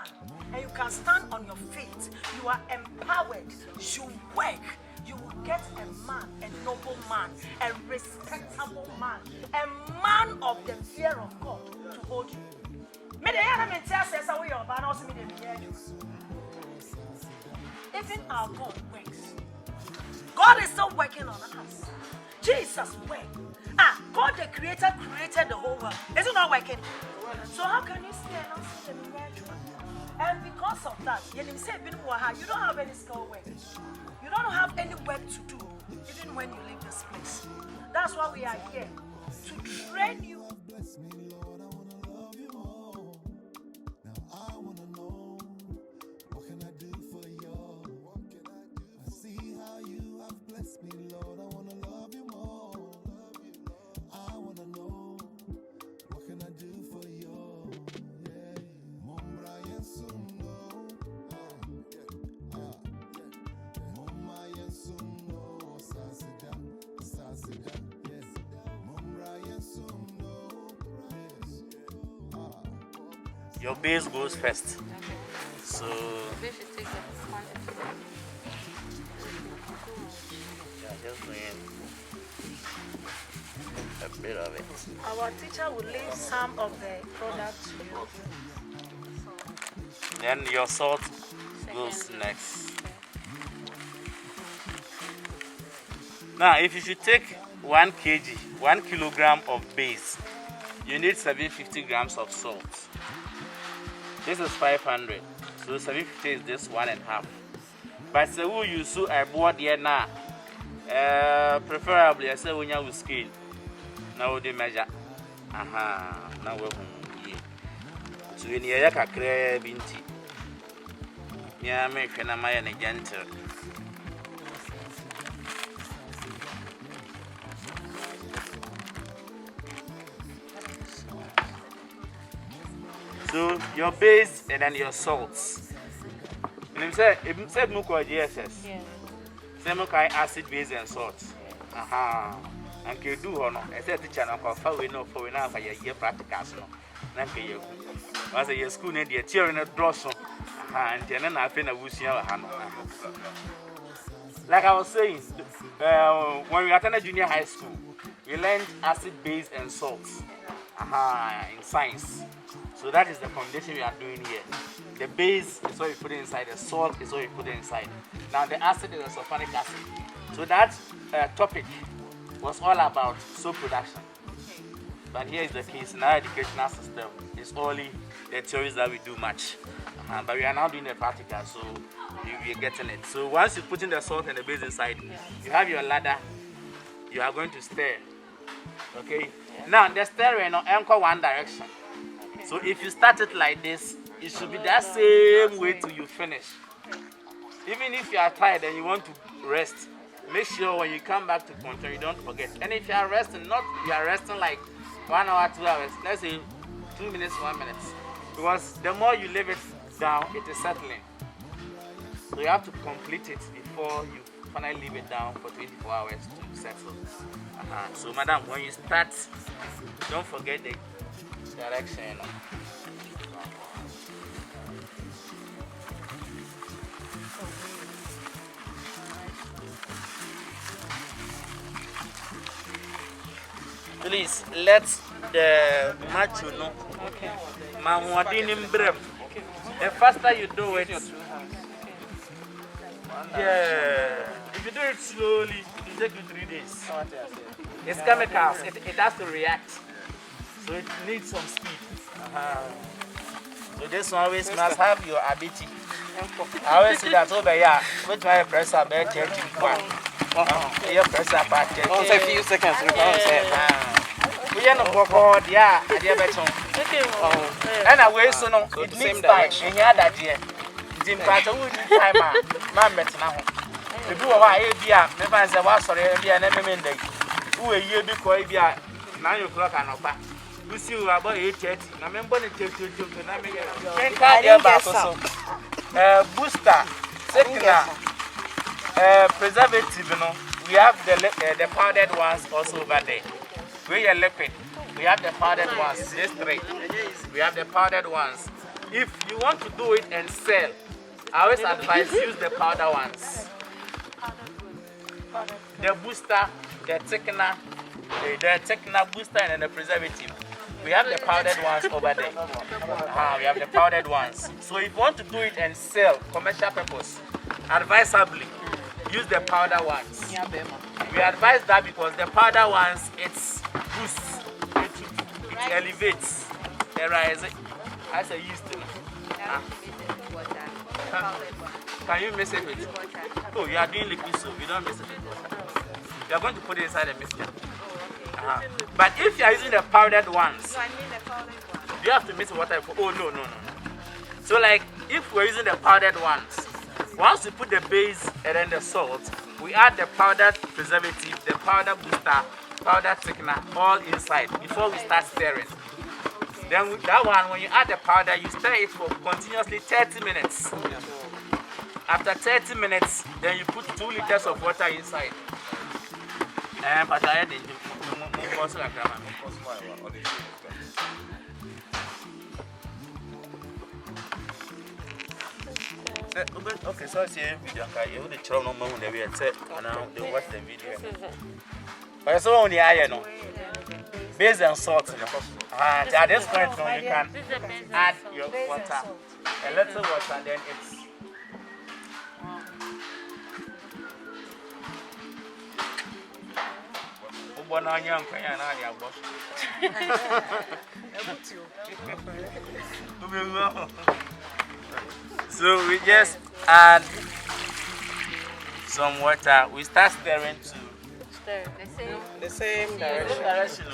man and you can stand on your feet, you are empowered, you work, you will get a man, a noble man, a respectable man, a man of the fear of God to hold you. Even our God works. God is still working on us. Jesus worked. God the Creator created the whole world. Is it not working? So how can you stay and not see the miracle? And because of that, you don't have any skill work. You don't have any work to do, even when you leave this place. That's why we are here, to train you. Your base goes first. Okay. So Maybe should take a quantity. yeah, just doing a bit of it. Our teacher will leave some of the product to you. Then your salt goes next. Okay. Now, if you should take 1 kilogram of base, you need 750 grams of salt. This is 500, so 750 is this 1.5. But say we use a board here now. Preferably, I say when you use scale. Now they measure. Now we're here. So when you have a clear binti, yeah, make an amaya gentle. So your base and then your salts. And if said muko GSS. Yeah. Say muko acid, base and salt. And can do or not. I said teacher no for we know for we now for your practicals no. Nanke you. Was a school need the theory in a dross. And then I feel a wusia. Like I was saying, when we attended junior high school, we learned acid, base and salts. In science. So that is the foundation we are doing here. The base is what you put inside, the salt is what you put inside. Now the acid is the sulfuric acid. So that topic was all about soap production. But here is the case in our educational system. It's only the theories that we do much. But we are now doing the practical, so we are getting it. So once you put in the salt and the base inside, you have your ladder, you are going to stir. Okay? Now the stirring will anchor one direction. So if you start it like this, it should be that same way till you finish. Even if you are tired and you want to rest, make sure when you come back to control, you don't forget. And if you are resting, you are resting like 1 hour, 2 hours, let's say 2 minutes, 1 minute. Because the more you leave it down, it is settling. So you have to complete it before you finally leave it down for 24 hours to settle. So madam, when you start, don't forget the direction. Please let the macho know. Okay. The faster you do it, yeah. If you do it slowly, it will take you 3 days. It's chemicals. It has to react. So it needs some speed. So this one always must have your ability. I always see that over here. With my pressure, better changing one. Your pressure part. Only a few seconds. We are not working. Yeah, I dear better. And I will so no. It needs time. And here that year. Jim Pratt, who need time, man, better now. The do why ABR, never say was sorry, ABR, never mean day. Who a year before ABR, 9 o'clock and up. We see you about 8:30. I remember the take to booster, second, preservative, you know. We have the powdered ones also over there. We are liquid. We have the powdered ones, these 3. We have the powdered ones. if you want to do it and sell, I always advise use the powder ones. The booster, the thickener, the booster, and then the preservative. We have the powdered ones over there. We have the powdered ones. So if you want to do it and sell commercial purpose, advisably use the powder ones. We advise that because the powder ones, it's boosts, it elevates, it rises. As a yeast. Can you mix it with? Oh, you are doing liquid soap. You don't mix it with water. You are going to put it inside the mixture. But if you are using the powdered ones, you have to mix water. Oh, no. So, like, if we're using the powdered ones, once we put the base and then the salt, we add the powdered preservative, the powder booster, powder thickener, all inside before we start stirring. Then with that one, when you add the powder, you stir it for continuously 30 minutes. After 30 minutes, then you put 2 liters of water inside. Okay, so I see a video. You the children know they will say, and now they watch the video. But it's only iron, base and salt. At this point, you can add your water, a little water, then it's. So we just add some water. We start stirring to The same direction.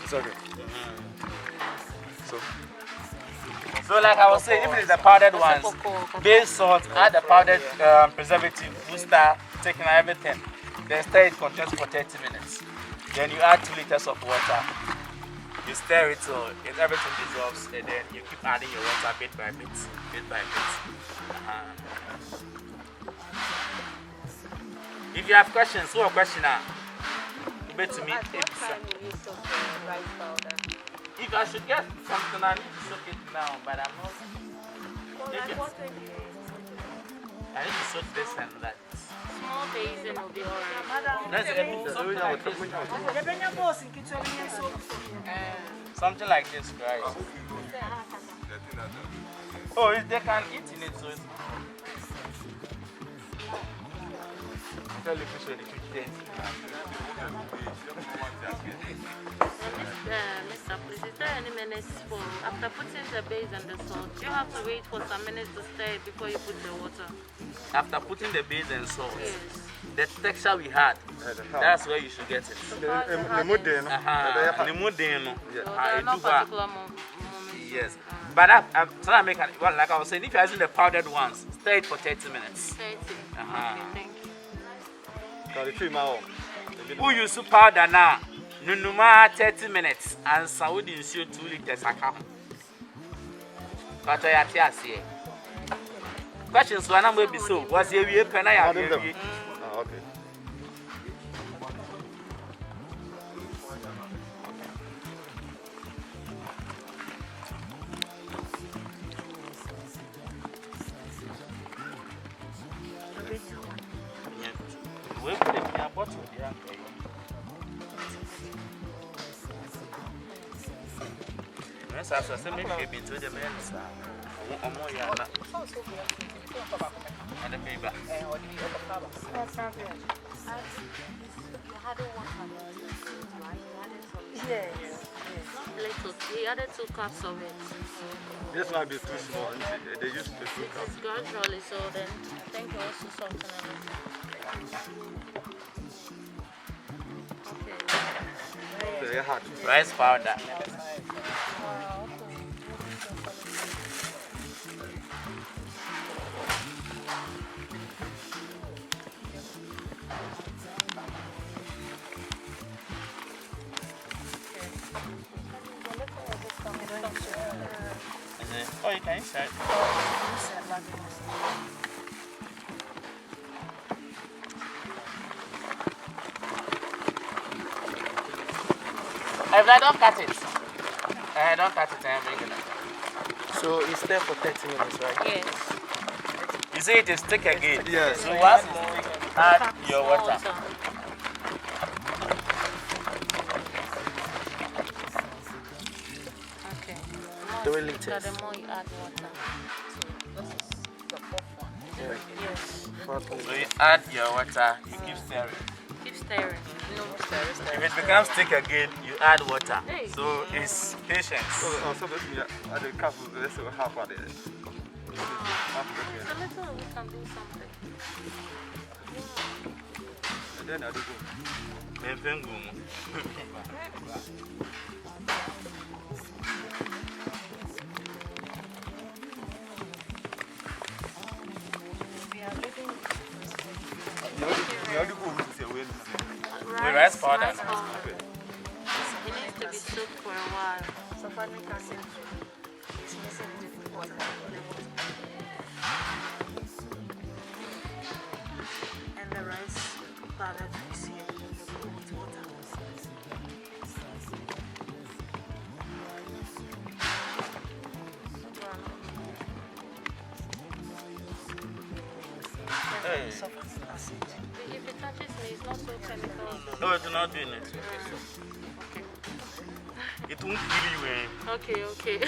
It's okay. So like I was saying, if it is the powdered ones, base salt, add the powdered preservative, booster, taking everything. Then stir it continuously for 30 minutes. Then you add 2 liters of water. You stir it till everything dissolves, and then you keep adding your water bit by bit, If you have questions, so a question now. Bet to me. If I should get something, I need to soak it now, but I'm not. I need to soak this and that. Small basin will be alright. Something like this, guys. Oh, they can eat in it, so it's. Mr. Please, is there any minutes for after putting the base and the salt? You have to wait for some minutes to stir it before you put the water. After putting the base and salt, Yes. the texture we had, that's where you should get it. So there are no particular moments. Yes. But so I make well, like I was saying, if you're using the powdered ones, stir it for 30 minutes. 30. Okay, thank you. Who use powder now? Nunuma 30 minutes and Saudi ensure 2 liters account. But I have here. Questions one may be so. Was a year can I have? Okay. We put it in a bottle. Yes, I said, maybe you've been to the men's. And the paper. Yes. Little. He added 2 cups of it. This might be too small. They used to 2 cups. It's gradually, so then I think also something else. Okay. Very hard. Rice powder. Oh, you can insert. If I don't cut it. Don't touch it and bring it up. So it's there for 30 minutes, right? Yes. You say it is thick again. Yes. So once it's thick, add your water. Okay. 3 liters. The more you add water. Yes. So you add your water, you keep stirring. Keep stirring. If it becomes thick again, you add water. So it's patience. So let me add a cup of let's say half of it. So little we can do something. And then I do go. Rice powder. It needs to be soaked for a while. And the rice powder to be sealed in the cold water. Hey. If it touches me, it's not so chemical. No, it's not doing it. It won't kill you. Okay, okay.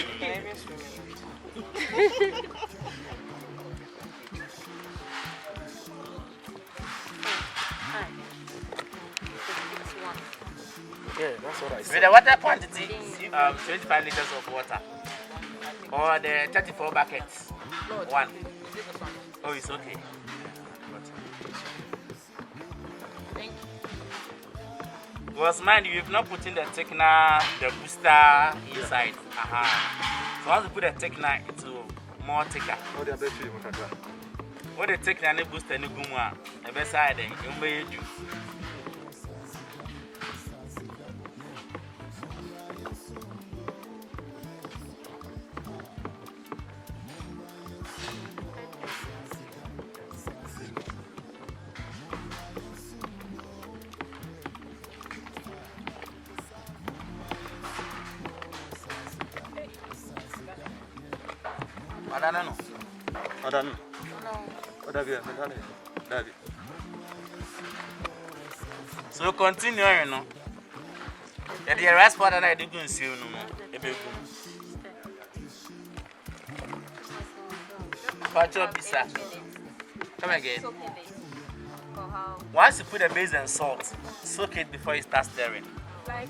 Hi. Yeah, that's what I With said. the water quantity, 25 liters of water. Or the 34 buckets. One. Oh, it's okay. Because mind you, you've not put in the thickener, the booster inside. So once you put the thickener, it will more thicker. Oh, they are better you can try. What the thickener and the booster and the gumwa, the best side, you may do. I don't know. I don't know. Oh, David. So continue, you know. The rice powder I do go see you no. Pacho bisa. Come again. Once you put the base and salt, soak it before you start stirring. Like,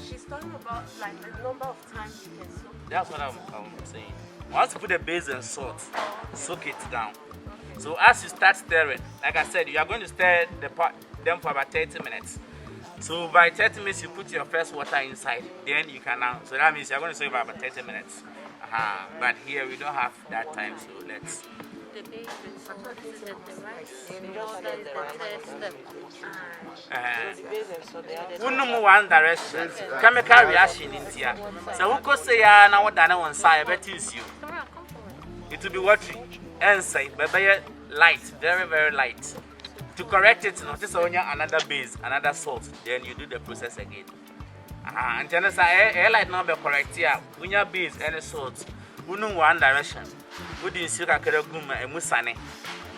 she's talking about like the number of times you can soak. That's what I'm saying. Once you put the base and salt, soak it down. So as you start stirring, like I said, you are going to stir them for about 30 minutes. So by 30 minutes, you put your first water inside. Then you can now. So that means you are going to soak for about 30 minutes. But here we don't have that time, so let's. The base is the rice. Water is the third step. Move one direction. Chemical reaction in here. So who could say now what I want side better is you. It will be watery inside, but very light, very, very light. To correct it, notice on another base, another salt, then you do the process again. And then I light number correct here. When your base and salt, we know one direction. We didn't see a gum and musane.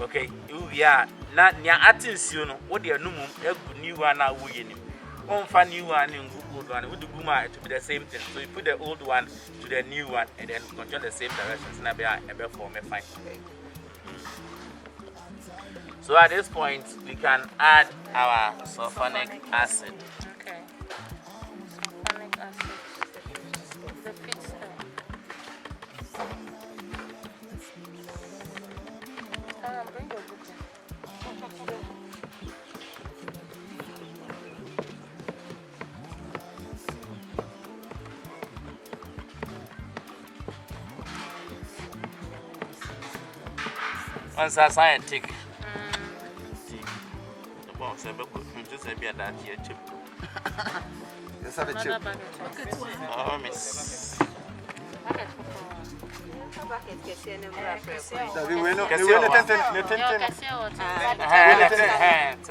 Okay, you are not near Atis, you know, what they are no new one now. One fun new one and good one with the guma to be the same thing. So you put the old one to the new one and then control the same directions. And I be form a fine. So at this point, we can add our sulfonic acid. Okay. Sulfonic acid. The feed step. Bring your book in. Once I take the box, I just be at that here chip. Yes, I have a chip. Another bucket. Oh, miss. Bucket David, we know. Kasi We know water. the Your cassia water.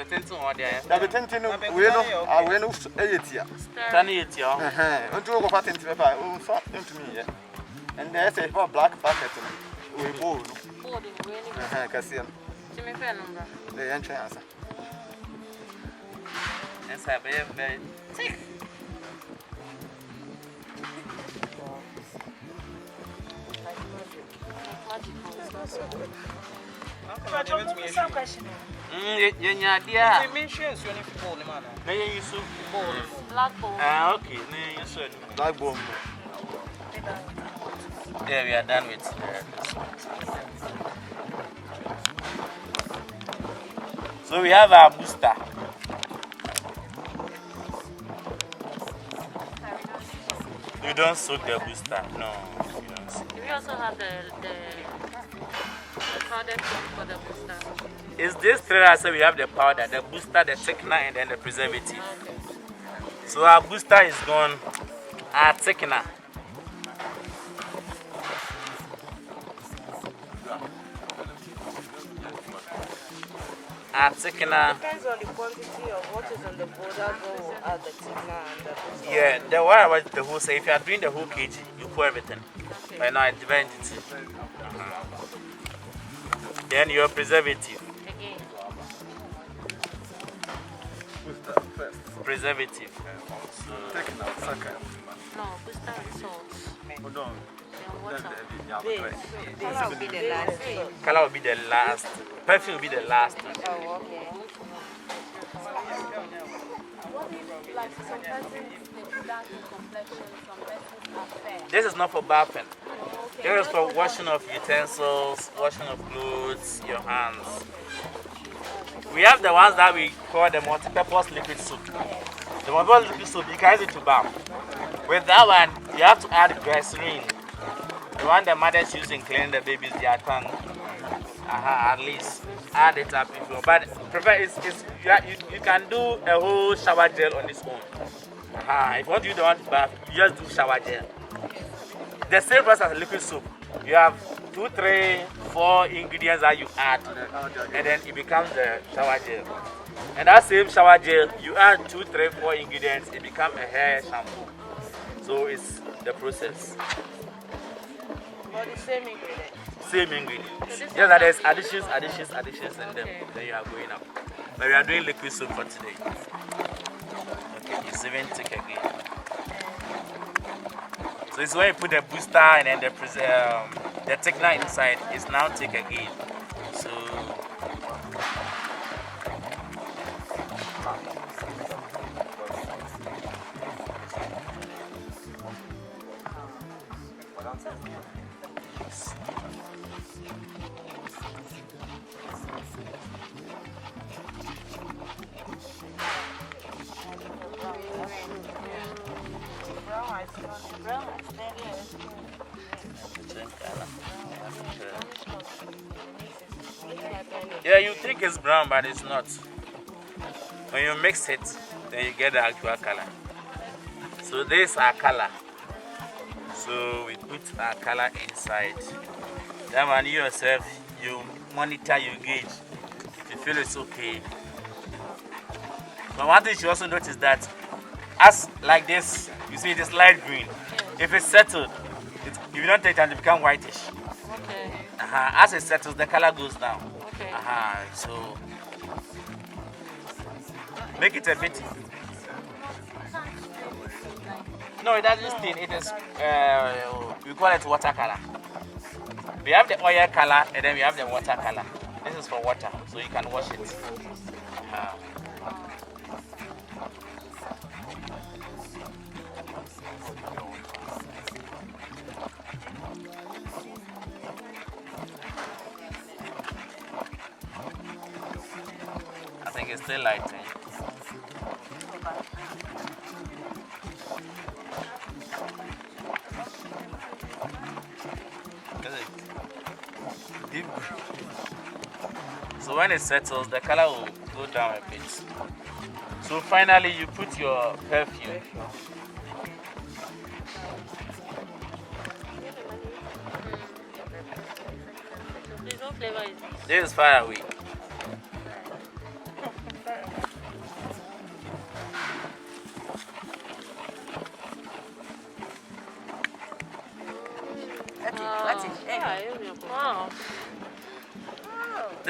Certain or there. That be tintin we know I will know 8 years. 28 year. Until we go patent paper, oh, so into me, yeah. And there's a black packet. We both. Cassian. Jimmy Fenumber. The entrance. Yes, I very. Some question. Yeah, You mentioned you need to hold him on. May you so Black ball. okay, no, you should. Black bomb. Yeah, we are done with So we have our booster. You don't soak the booster. No, you don't soak. We also have the powdered form for the booster. It's this three I say we have the powder, the booster, the thickener, and then the preservative. Okay. So our booster is gone, our thickener. Our thickener. Depends on the quantity of what is on the board. That's what will add the thickener and the booster. Yeah, the one about the whole say if you are doing the whole kg, you pour everything. Okay. Right now it's divided into. Then your preservative. Again. Booster first. Preservative. Taking out second. No, booster and salt. Hold on. Then water. This will be the last. Color will be the last. Perfume will be the last. Oh, okay. Like some persons they dark in complexion, some persons are fair. This is not for bathing. This is for washing of utensils, washing of clothes, your hands. We have the ones that we call the multi-purpose liquid soap. The multi-purpose liquid soap, you can use it to bath. With that one, you have to add glycerin. The one the mothers use in cleaning the babies, their tongue. At least add it up if you want. But prefer you can do a whole shower gel on its own. If you want to do the one to bath, you just do shower gel. The same process as liquid soap. You have 2, 3, 4 ingredients that you add, and then it becomes the shower gel. And that same shower gel, you add 2, 3, 4 ingredients, it becomes a hair shampoo. So it's the process. But the same ingredient. Same ingredients. Just that there's additions, and then you are going up. But we are doing liquid soap for today. Okay, it's even thick again. So it's when you put the booster and then the thickener inside, it's now thick again. So yeah, you think it's brown, but it's not. When you mix it, then you get the actual color. So this is our color. So we put our color inside. Then when you yourself, you monitor, you gauge. If you feel it's okay. But one thing you also notice that as like this, you see this light green. If it's settled, if you don't take time, it becomes whitish. Okay. As it settles, the color goes down. Okay. So make it a bit. No, it doesn't stain. It is we call it water color. We have the oil color and then we have the water color. This is for water, so you can wash it. I think it's still lighting. Deep. So when it settles, the color will go down a bit. So finally, you put your perfume. Please, what flavor is this? This is far away.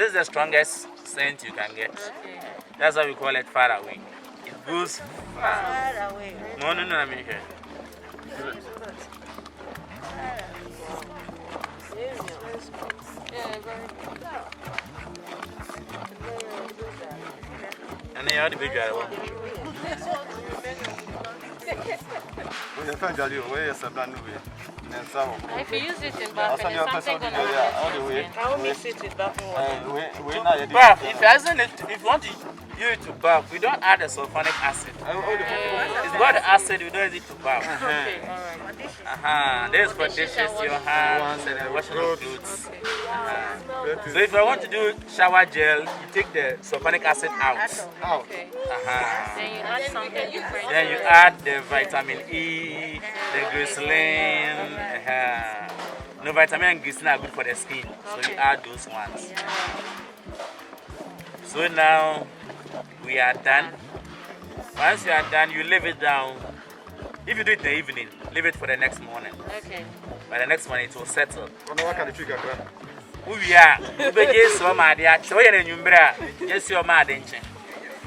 This is the strongest scent you can get. Okay. That's why we call it far away. It goes far. Far away. No, I mean here. Yeah, very good. And then you have the big guy. We can't tell you where you're brand new. And so, If you use it in bathroom, also your it's person something to gonna do all the way. I will mix it with bathroom water. We now But if you want to use it to bath, we don't add the sulfonic acid. It's got the acid, we don't use it to bath. Okay, all right. This is for dishes, your hands, and washing of clothes. So if I want to do shower gel, you take the sulfonic acid out. Okay. Then you add something different. Then you add the vitamin E, the glycerin. No, vitamin and glycerin are good for the skin, so you add those ones. So now we are done. Once you are done, you leave it down. If you do it in the evening, leave it for the next morning. Okay. By the next morning, it will settle. what can the trigger? We are. So my dear, so you're in Umbra. Yes, you're mad, ain't you?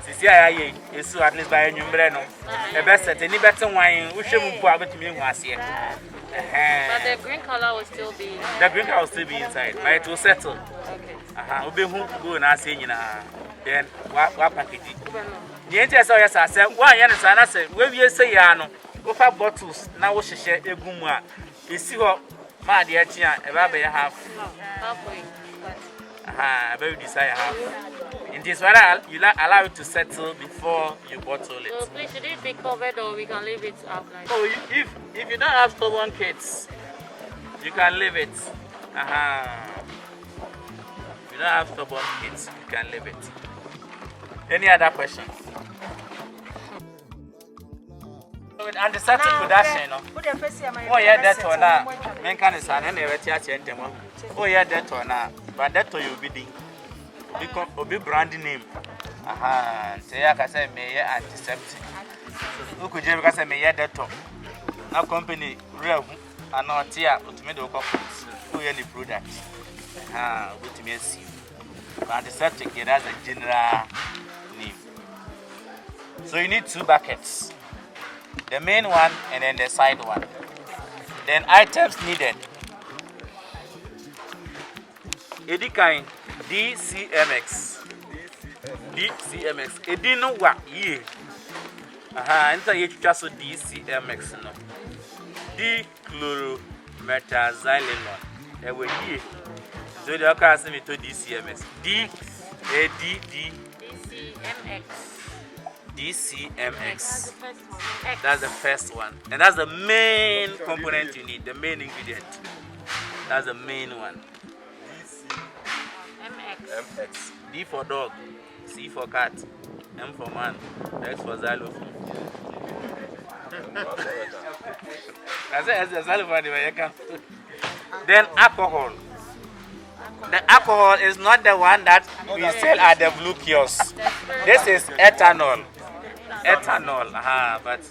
Sisi aye, yesu at least by Umbra no. The best at any better wine, we should move forward to me once here. But the green color will still be. The green will still be inside, but it will settle. Okay. We'll be who go and say, you know, then what package it. The entire so yes, I said, why, yes, I said, when you say, Yano, go for bottles, now we should share a gumwa. You see what my dear Tia, a baby half. Halfway. Very desire half. In this weather, you allow it to settle before you bottle it. So please, should it be covered or we can leave it out like Oh, if you don't have stubborn kids, you can leave it. If you don't have stubborn kids, you can leave it. Any other question? With antiseptic production, oh yeah, that's all now. Men can is an any retaliation. Oh yeah, that's all now. But that's all you'll be doing. Because be brand name. Say I can say me antiseptic. Who could you because I may hear that talk? Now company real and not here to me the companies who hear the product. With me see. Antiseptic it has a general name. So you need 2 buckets. The main one and then the side one. Then items needed. Edikai DCMX. Edino wa ye. Enter ye just DCMX no. Dichloromethazolone. Ewe ye. So the occur as me to DCMX. DCMX. That's the first one. And that's the main component you need, the main ingredient. That's the main one. MX. D for dog, C for cat, M for man, X for xylophone. That's xylophone. Then alcohol. The alcohol is not the one that we sell at the blue kiosk. This is ethanol. But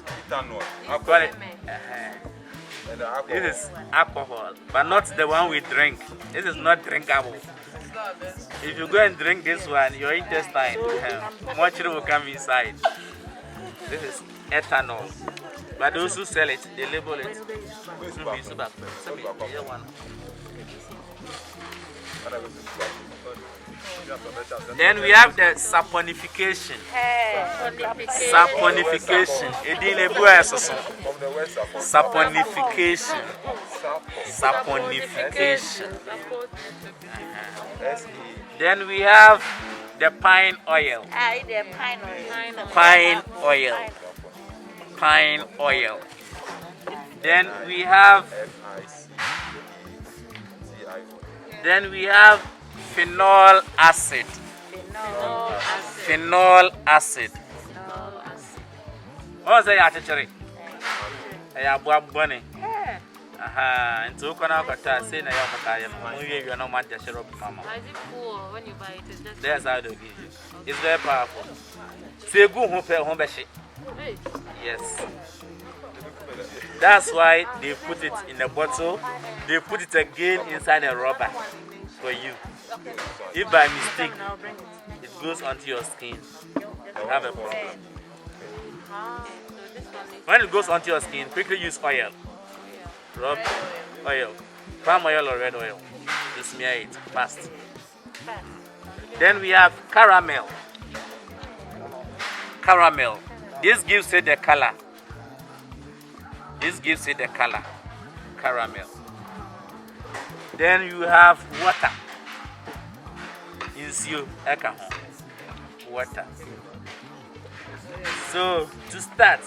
call it, this is alcohol, but not the one we drink. This is not drinkable. If you go and drink this one, your intestine, much will come inside. This is ethanol. But those who sell it, they label it. Then we have the saponification. Saponification. Saponification. Then we have the pine oil. Pine oil. Then we have phenol acid. What's the artillery? I have one bunny. And so can I say, I am not much share of mama. Is it cool when you buy it? It's just There's how they give you. It's very powerful. Say good home hey. Yes. That's why they put it in a bottle. They put it again inside a rubber for you. If by mistake it goes onto your skin, you have a problem. So this one is When it goes onto your skin, quickly use oil. Rub oil, palm oil or red oil. To smear it fast. Then we have caramel. Caramel. This gives it the color. This gives it the color. Caramel. Then you have water. Use your alcohol. Water. So to start,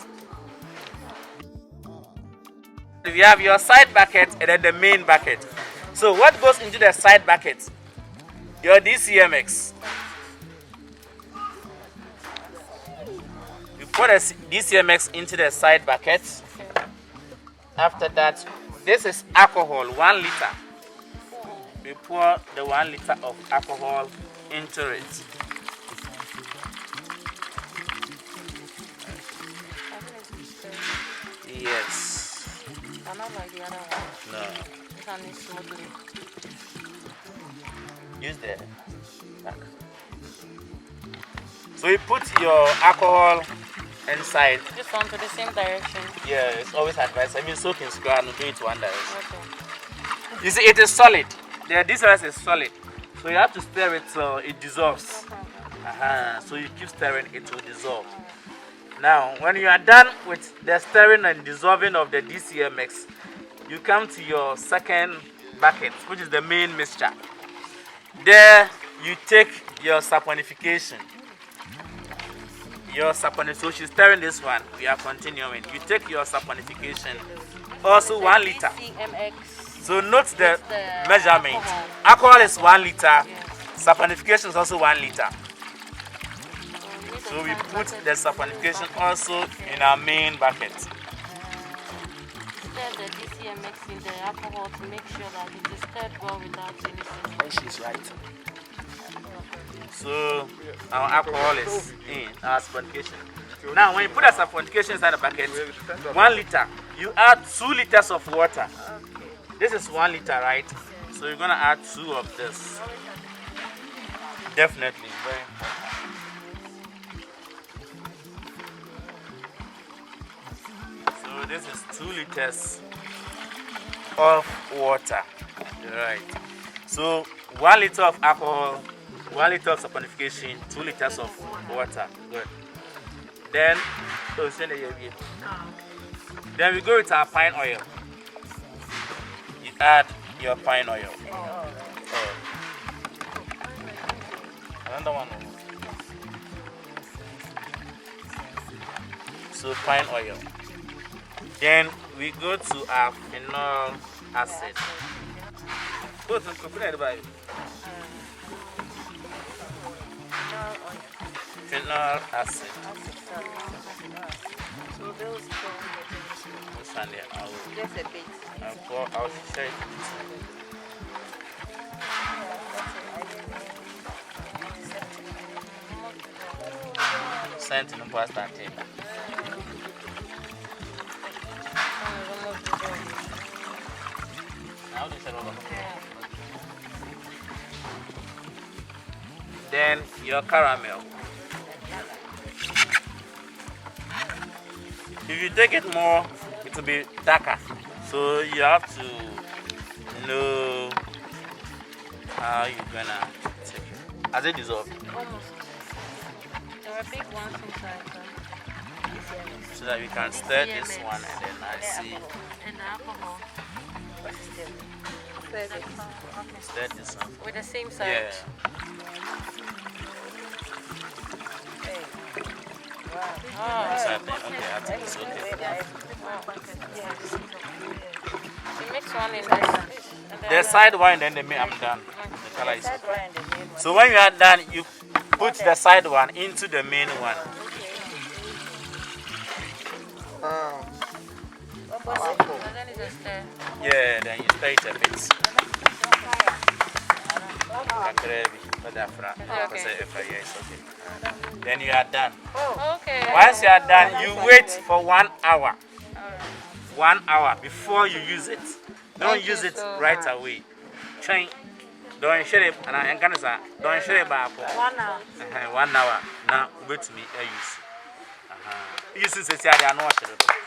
we have your side bucket and then the main bucket. So what goes into the side bucket? Your DCMX. You put a DCMX into the side bucket. After that, this is alcohol, 1 liter. We pour the 1 liter of alcohol into it. Yes. not like the other one. No. This one is smoothly. Use the back. So you put your alcohol inside. This one to the same direction. Yeah, it's always advised. I mean, soak in square and do it one direction. Okay. You see, it is solid. This rice is solid. So you have to stir it so it dissolves. So you keep stirring, it will dissolve. Now, when you are done with the stirring and dissolving of the DCMX, you come to your second bucket, which is the main mixture. There, you take your saponification. So she's stirring this one. We are continuing. You take your saponification, also 1 liter. DCMX. So note the the measurement. alcohol. Alcohol is 1 liter. Saponification is also 1 liter. So we put the saponification also in our main bucket. Stir the DCMX in the alcohol to make sure that it is stirred well without anything. And she's right. So our alcohol is in our saponification. Now when you put the saponification inside the bucket, 1 liter, you add 2 liters of water. This is 1 liter, right? So you're gonna add 2 of this. Definitely, very important. So this is 2 liters of water, right? So 1 liter of alcohol, 1 liter of saponification, 2 liters of water. Good. Then, then we go with our pine oil. You add your pine oil. Another one. So pine oil. Then we go to our phenol acid. Go to the phenol acid. So those two, This one there, just a bit. I'll share it. Sent in the pasta table. Then your caramel. If you take it more, it will be darker. So you have to know how you're gonna take it. Has it dissolved? Almost. There are big ones inside. So that we can stir this one and then I see And the alcohol. stir this one. With the same side. Yeah. What's happening? Okay, I think it's okay. You mix one in this. And The side one, then the main, I'm done. The color is okay. So when you are done, you put the side one into the main one. And then it's a stir. Yeah, then you stir it a bit. Yeah, it's okay. Then you are done. Okay. Once you are done, you wait for 1 hour. 1 hour before you use it. Don't use it right away. Train. Don't share it, and I can say, don't share it back. 1 hour. 1 hour. Now, wait me, use. Use this, I know what